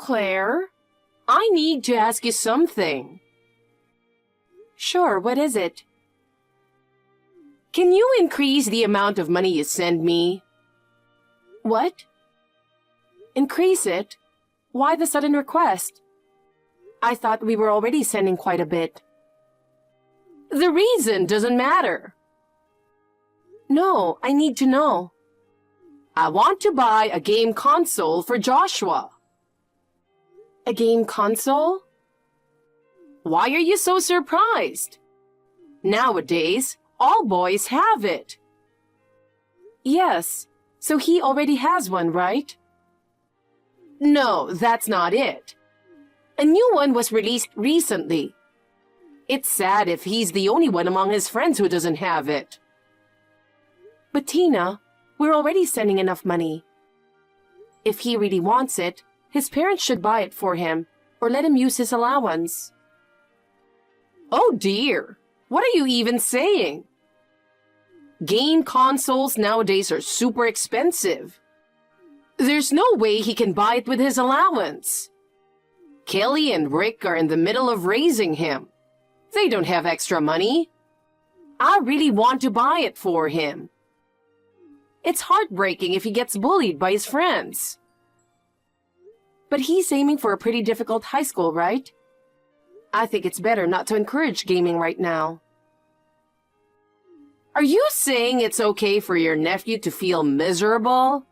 Claire, I need to ask you something. Sure, what is it? Can you increase the amount of money you send me? What? Increase it? Why the sudden request? I thought we were already sending quite a bit. The reason doesn't matter. No, I need to know. I want to buy a game console for Joshua. A game console? Why are you so surprised? Nowadays, all boys have it. Yes, so he already has one, right? No, that's not it. A new one was released recently. It's sad if he's the only one among his friends who doesn't have it. But Tina, we're already sending enough money. If he really wants it, his parents should buy it for him, or let him use his allowance. Oh dear, what are you even saying? Game consoles nowadays are super expensive. There's no way he can buy it with his allowance. Kelly and Rick are in the middle of raising him. They don't have extra money. I really want to buy it for him. It's heartbreaking if he gets bullied by his friends. But he's aiming for a pretty difficult high school, right? I think it's better not to encourage gaming right now. Are you saying it's okay for your nephew to feel miserable?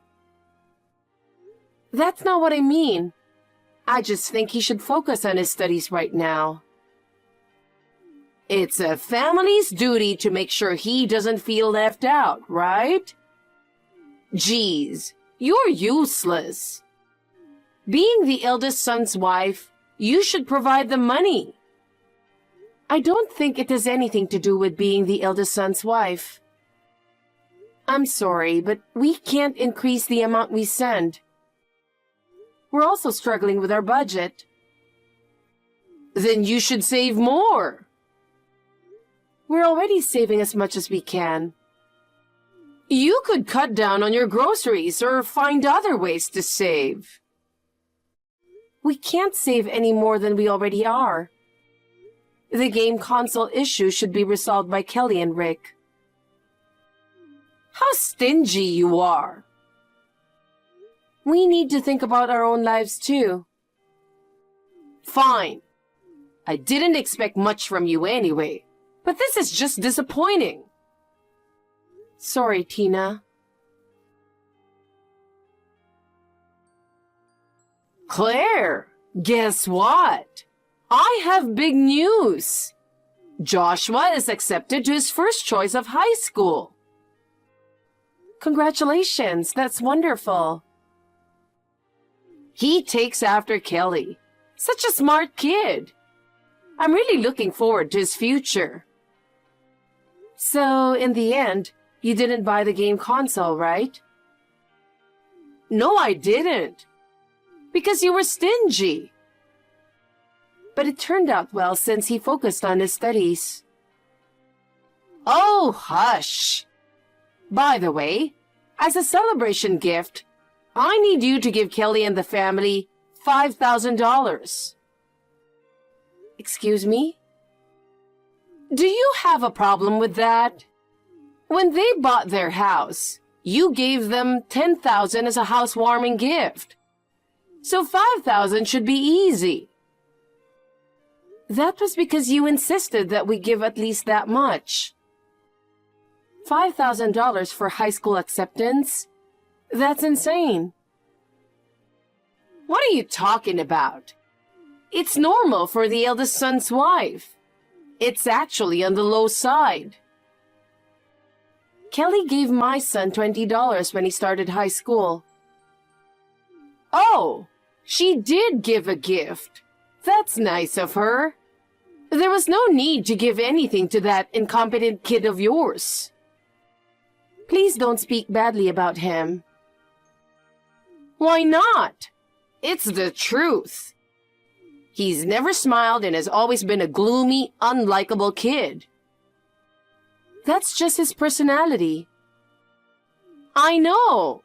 That's not what I mean. I just think he should focus on his studies right now. It's a family's duty to make sure he doesn't feel left out, right? Geez, you're useless. Being the eldest son's wife, you should provide the money. I don't think it has anything to do with being the eldest son's wife. I'm sorry, but we can't increase the amount we send. We're also struggling with our budget. Then you should save more. We're already saving as much as we can. You could cut down on your groceries or find other ways to save. We can't save any more than we already are. The game console issue should be resolved by Kelly and Rick. How stingy you are. We need to think about our own lives too. Fine. I didn't expect much from you anyway, but this is just disappointing. Sorry, Tina. Claire, guess what? I have big news. Joshua is accepted to his first choice of high school. Congratulations, that's wonderful. He takes after Kelly. Such a smart kid. I'm really looking forward to his future. So, in the end, you didn't buy the game console, right? No, I didn't. Because you were stingy. But it turned out well since he focused on his studies. Oh, hush. By the way, as a celebration gift, I need you to give Kelly and the family $5,000. Excuse me? Do you have a problem with that? When they bought their house, you gave them $10,000 as a housewarming gift. So $5,000 should be easy. That was because you insisted that we give at least that much. $5,000 for high school acceptance? That's insane. What are you talking about? It's normal for the eldest son's wife. It's actually on the low side. Kelly gave my son $20 when he started high school. Oh, she did give a gift. That's nice of her. There was no need to give anything to that incompetent kid of yours. Please don't speak badly about him. Why not? It's the truth. He's never smiled and has always been a gloomy, unlikable kid. That's just his personality. I know.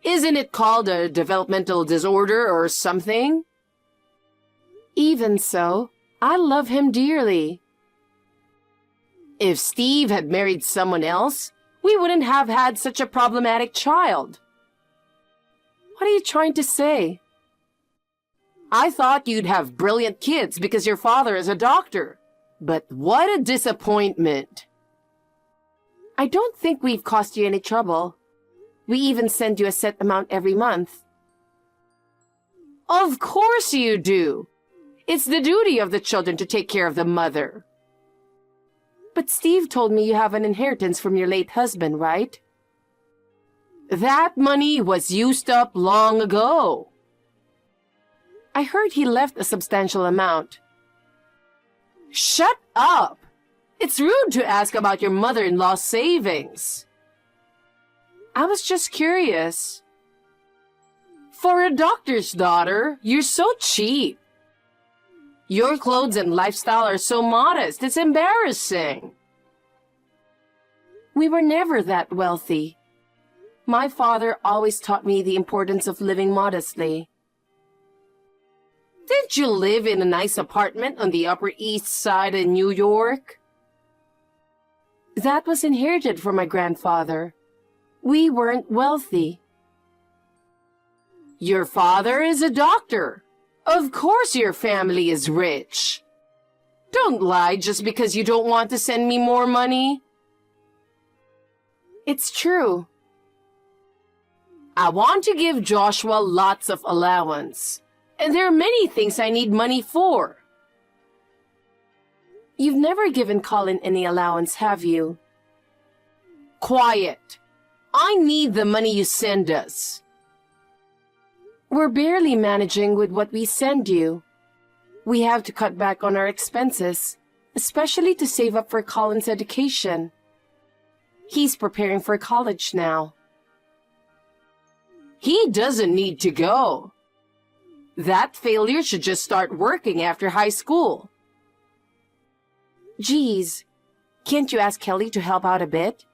Isn't it called a developmental disorder or something? Even so, I love him dearly. If Steve had married someone else, we wouldn't have had such a problematic child. What are you trying to say? I thought you'd have brilliant kids because your father is a doctor. But what a disappointment. I don't think we've caused you any trouble. We even send you a set amount every month. Of course you do. It's the duty of the children to take care of the mother. But Steve told me you have an inheritance from your late husband, right? That money was used up long ago. I heard he left a substantial amount. Shut up! It's rude to ask about your mother-in-law's savings. I was just curious. For a doctor's daughter, you're so cheap. Your clothes and lifestyle are so modest, it's embarrassing. We were never that wealthy. My father always taught me the importance of living modestly. Didn't you live in a nice apartment on the Upper East Side in New York? That was inherited from my grandfather. We weren't wealthy. Your father is a doctor. Of course your family is rich. Don't lie just because you don't want to send me more money. It's true. I want to give Joshua lots of allowance. And there are many things I need money for. You've never given Colin any allowance, have you? Quiet. I need the money you send us. We're barely managing with what we send you. We have to cut back on our expenses, especially to save up for Colin's education. He's preparing for college now. He doesn't need to go. That failure should just start working after high school. Geez, can't you ask Kelly to help out a bit?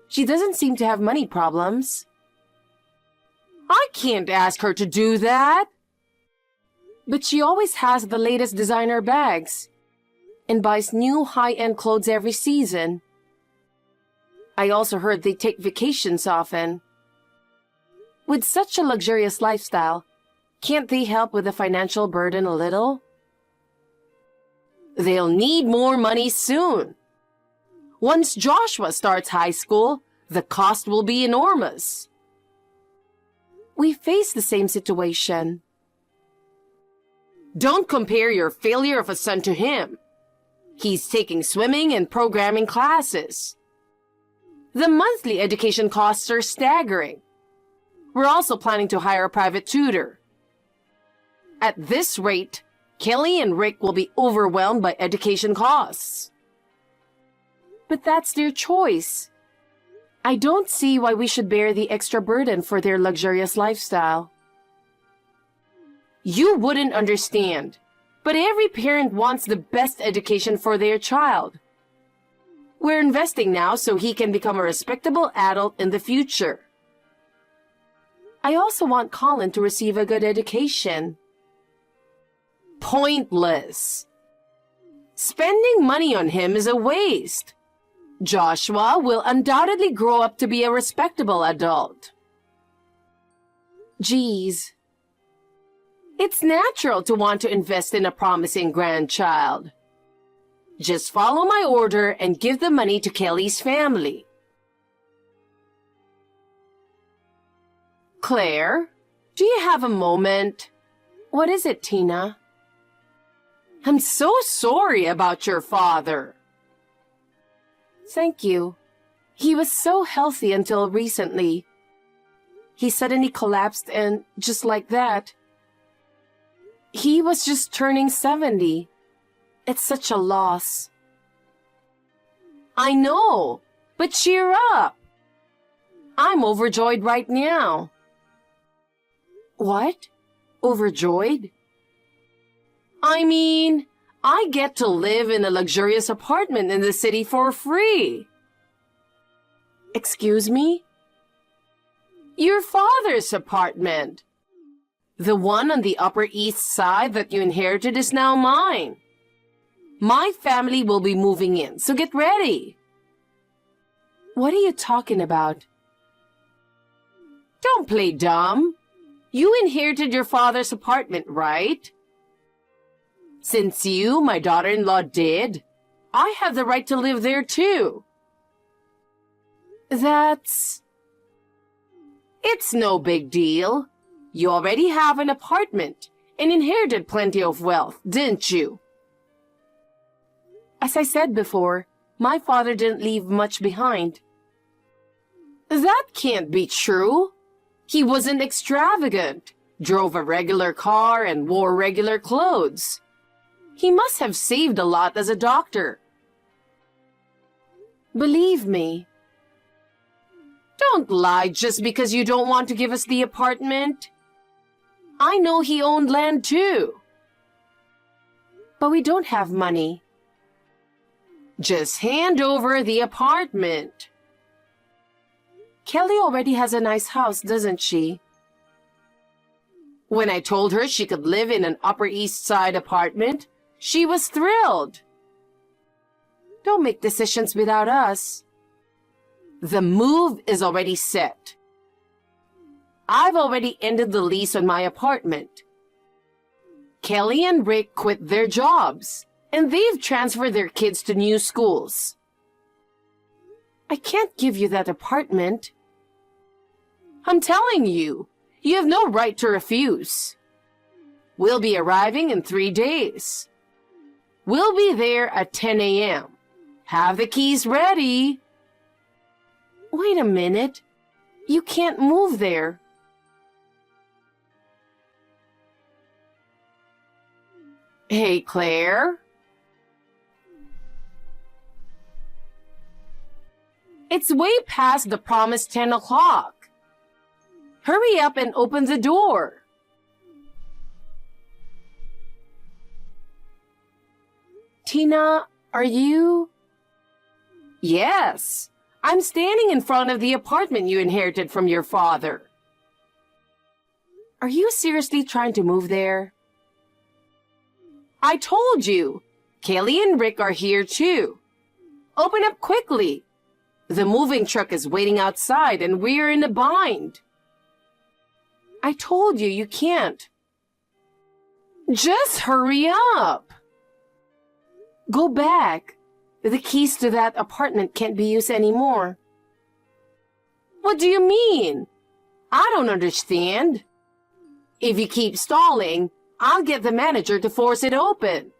She doesn't seem to have money problems. I can't ask her to do that. But she always has the latest designer bags and buys new high-end clothes every season. I also heard they take vacations often. With such a luxurious lifestyle, can't they help with the financial burden a little? They'll need more money soon. Once Joshua starts high school, the cost will be enormous. We face the same situation. Don't compare your failure of a son to him. He's taking swimming and programming classes. The monthly education costs are staggering. We're also planning to hire a private tutor. At this rate, Kelly and Rick will be overwhelmed by education costs. But that's their choice. I don't see why we should bear the extra burden for their luxurious lifestyle. You wouldn't understand, but every parent wants the best education for their child. We're investing now so he can become a respectable adult in the future. I also want Colin to receive a good education. Pointless. Spending money on him is a waste. Joshua will undoubtedly grow up to be a respectable adult. Geez. It's natural to want to invest in a promising grandchild. Just follow my order and give the money to Kelly's family. Claire, do you have a moment? What is it, Tina? I'm so sorry about your father. Thank you. He was so healthy until recently. He suddenly collapsed and just like that. He was just turning 70. It's such a loss. I know, but cheer up. I'm overjoyed right now. What? Overjoyed? I mean, I get to live in a luxurious apartment in the city for free. Excuse me? Your father's apartment. The one on the Upper East Side that you inherited is now mine. My family will be moving in, so get ready. What are you talking about? Don't play dumb. You inherited your father's apartment, right? Since you, my daughter-in-law, did, I have the right to live there too. It's no big deal. You already have an apartment and inherited plenty of wealth, didn't you? As I said before, my father didn't leave much behind. That can't be true. He wasn't extravagant, drove a regular car, and wore regular clothes. He must have saved a lot as a doctor. Believe me. Don't lie just because you don't want to give us the apartment. I know he owned land too. But we don't have money. Just hand over the apartment. Kelly already has a nice house, doesn't she? When I told her she could live in an Upper East Side apartment, she was thrilled. Don't make decisions without us. The move is already set. I've already ended the lease on my apartment. Kelly and Rick quit their jobs, and they've transferred their kids to new schools. I can't give you that apartment. I'm telling you, you have no right to refuse. We'll be arriving in 3 days. We'll be there at 10 a.m. Have the keys ready. Wait a minute. You can't move there. Hey, Claire. It's way past the promised 10 o'clock. Hurry up and open the door. Tina, are you? Yes, I'm standing in front of the apartment you inherited from your father. Are you seriously trying to move there? I told you, Kelly and Rick are here too. Open up quickly. The moving truck is waiting outside and we're in a bind. I told you, you can't. Just hurry up. Go back. The keys to that apartment can't be used anymore. What do you mean? I don't understand. If you keep stalling, I'll get the manager to force it open.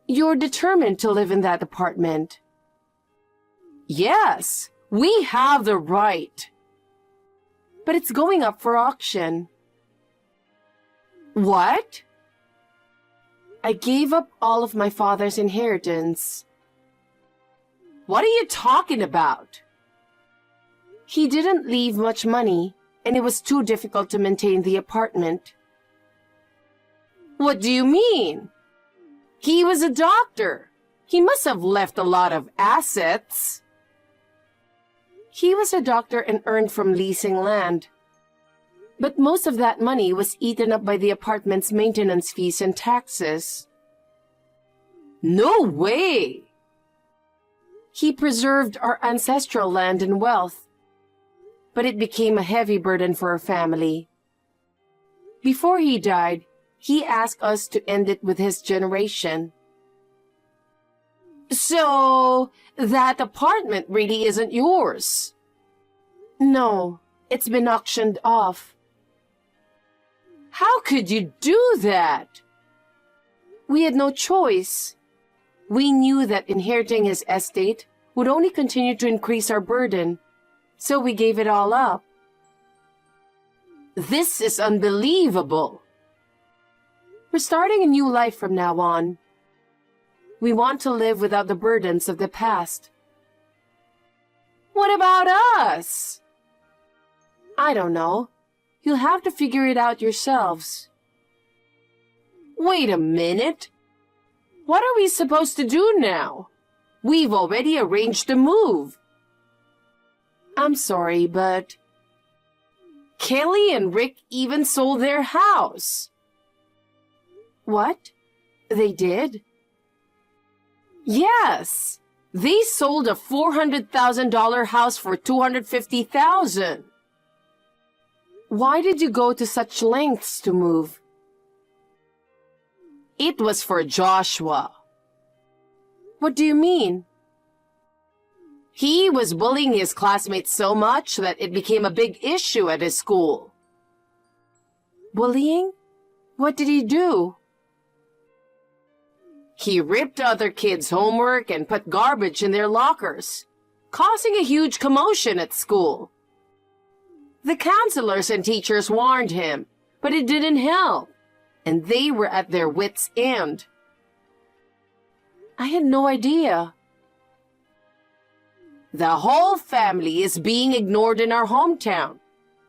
You're determined to live in that apartment. Yes, we have the right. But it's going up for auction. What? I gave up all of my father's inheritance. What are you talking about? He didn't leave much money, and it was too difficult to maintain the apartment. What do you mean? He was a doctor. He must have left a lot of assets. He was a doctor and earned from leasing land. But most of that money was eaten up by the apartment's maintenance fees and taxes. No way! He preserved our ancestral land and wealth, but it became a heavy burden for our family. Before he died, he asked us to end it with his generation. So, that apartment really isn't yours? No, it's been auctioned off. How could you do that? We had no choice. We knew that inheriting his estate would only continue to increase our burden, so we gave it all up. This is unbelievable. We're starting a new life from now on. We want to live without the burdens of the past. What about us? I don't know. You'll have to figure it out yourselves. Wait a minute. What are we supposed to do now? We've already arranged the move. I'm sorry, but Kelly and Rick even sold their house. What? They did? Yes, they sold a $400,000 house for $250,000. Why did you go to such lengths to move? It was for Joshua. What do you mean? He was bullying his classmates so much that it became a big issue at his school. Bullying? What did he do? He ripped other kids' homework and put garbage in their lockers, causing a huge commotion at school. The counselors and teachers warned him, but it didn't help, and they were at their wits' end. I had no idea. The whole family is being ignored in our hometown,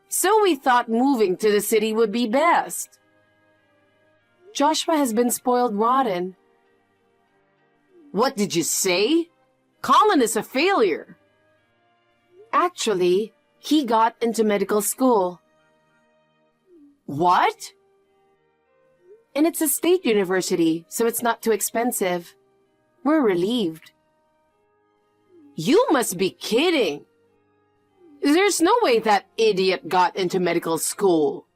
so we thought moving to the city would be best. Joshua has been spoiled rotten. What did you say? Colin is a failure. Actually, he got into medical school. What? And it's a state university, so it's not too expensive. We're relieved. You must be kidding. There's no way that idiot got into medical school.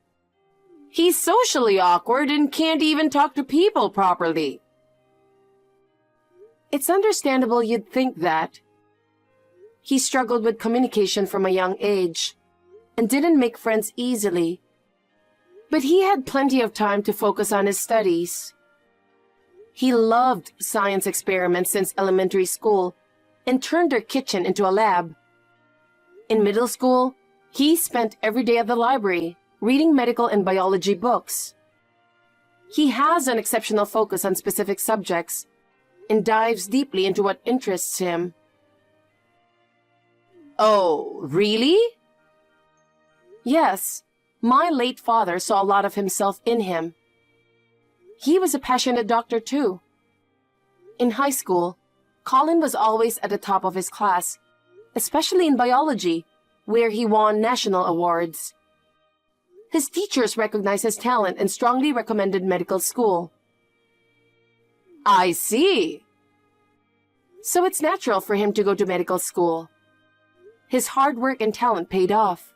He's socially awkward and can't even talk to people properly. It's understandable you'd think that. He struggled with communication from a young age and didn't make friends easily. But he had plenty of time to focus on his studies. He loved science experiments since elementary school and turned their kitchen into a lab. In middle school, he spent every day at the library reading medical and biology books. He has an exceptional focus on specific subjects and dives deeply into what interests him. Oh, really? Yes, my late father saw a lot of himself in him. He was a passionate doctor too. In high school, Colin was always at the top of his class, especially in biology, where he won national awards. His teachers recognized his talent and strongly recommended medical school. I see. So it's natural for him to go to medical school. His hard work and talent paid off.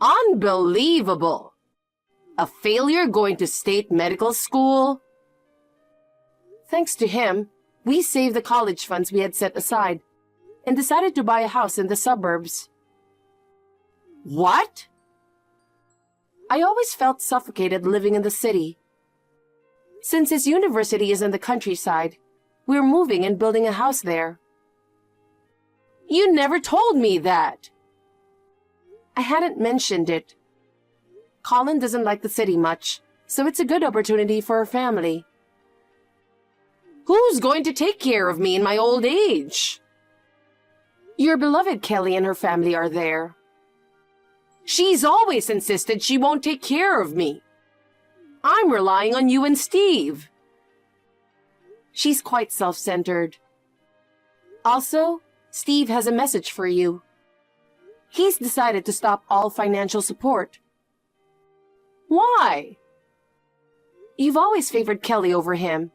Unbelievable! A failure going to state medical school? Thanks to him, we saved the college funds we had set aside and decided to buy a house in the suburbs. What? I always felt suffocated living in the city. Since his university is in the countryside, we're moving and building a house there. You never told me that. I hadn't mentioned it. Colin doesn't like the city much, so it's a good opportunity for our family. Who's going to take care of me in my old age? Your beloved Kelly and her family are there. She's always insisted she won't take care of me. I'm relying on you and Steve. She's quite self-centered. Also, Steve has a message for you. He's decided to stop all financial support. Why? You've always favored Kelly over him.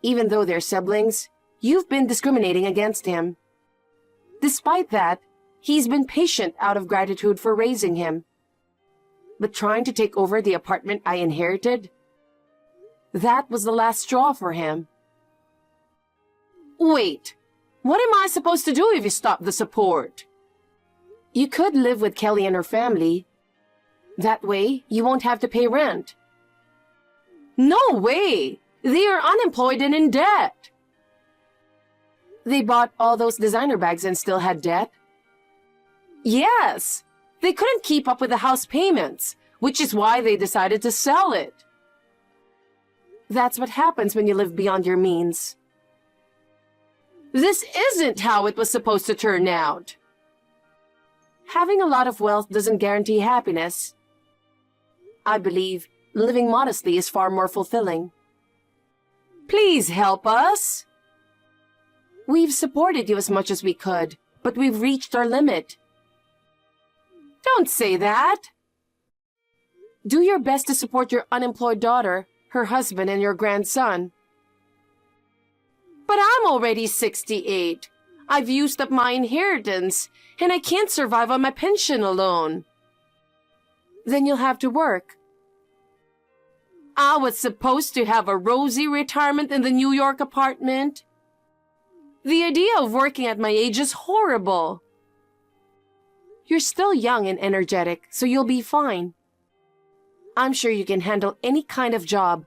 Even though they're siblings, you've been discriminating against him. Despite that, he's been patient out of gratitude for raising him. But trying to take over the apartment I inherited? That was the last straw for him. Wait, what am I supposed to do if you stop the support? You could live with Kelly and her family. That way, you won't have to pay rent. No way! They are unemployed and in debt. They bought all those designer bags and still had debt? Yes, they couldn't keep up with the house payments, which is why they decided to sell it. That's what happens when you live beyond your means. This isn't how it was supposed to turn out. Having a lot of wealth doesn't guarantee happiness. I believe living modestly is far more fulfilling. Please help us. We've supported you as much as we could, but we've reached our limit. Don't say that. Do your best to support your unemployed daughter, her husband, and your grandson. But I'm already 68. I've used up my inheritance, and I can't survive on my pension alone. Then you'll have to work. I was supposed to have a rosy retirement in the New York apartment. The idea of working at my age is horrible. You're still young and energetic, so you'll be fine. I'm sure you can handle any kind of job,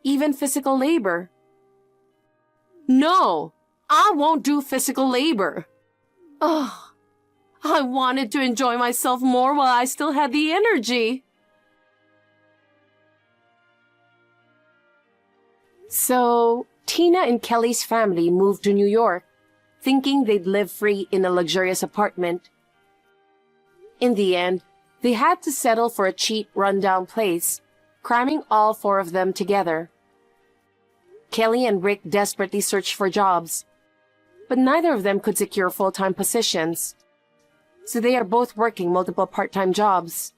even physical labor. No, I won't do physical labor. Ugh, I wanted to enjoy myself more while I still had the energy. So, Tina and Kelly's family moved to New York, thinking they'd live free in a luxurious apartment. In the end, they had to settle for a cheap, rundown place, cramming all four of them together. Kelly and Rick desperately searched for jobs, but neither of them could secure full-time positions, so they are both working multiple part-time jobs.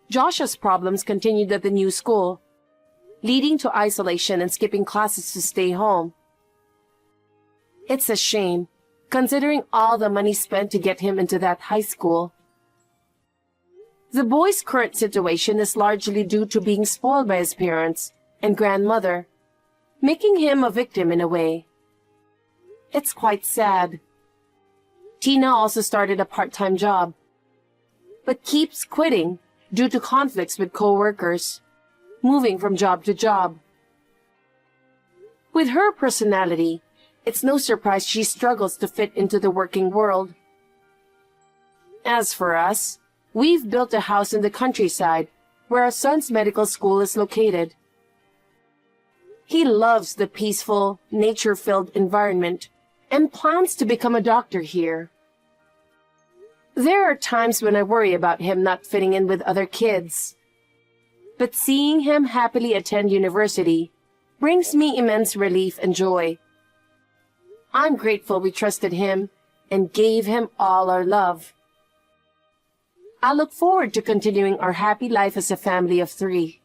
Josh's problems continued at the new school, leading to isolation and skipping classes to stay home. It's a shame, considering all the money spent to get him into that high school. The boy's current situation is largely due to being spoiled by his parents and grandmother, making him a victim in a way. It's quite sad. Tina also started a part-time job, but keeps quitting due to conflicts with co-workers, moving from job to job. With her personality, it's no surprise she struggles to fit into the working world. As for us, we've built a house in the countryside where our son's medical school is located. He loves the peaceful, nature-filled environment and plans to become a doctor here. There are times when I worry about him not fitting in with other kids, but seeing him happily attend university brings me immense relief and joy. I'm grateful we trusted him and gave him all our love. I look forward to continuing our happy life as a family of 3.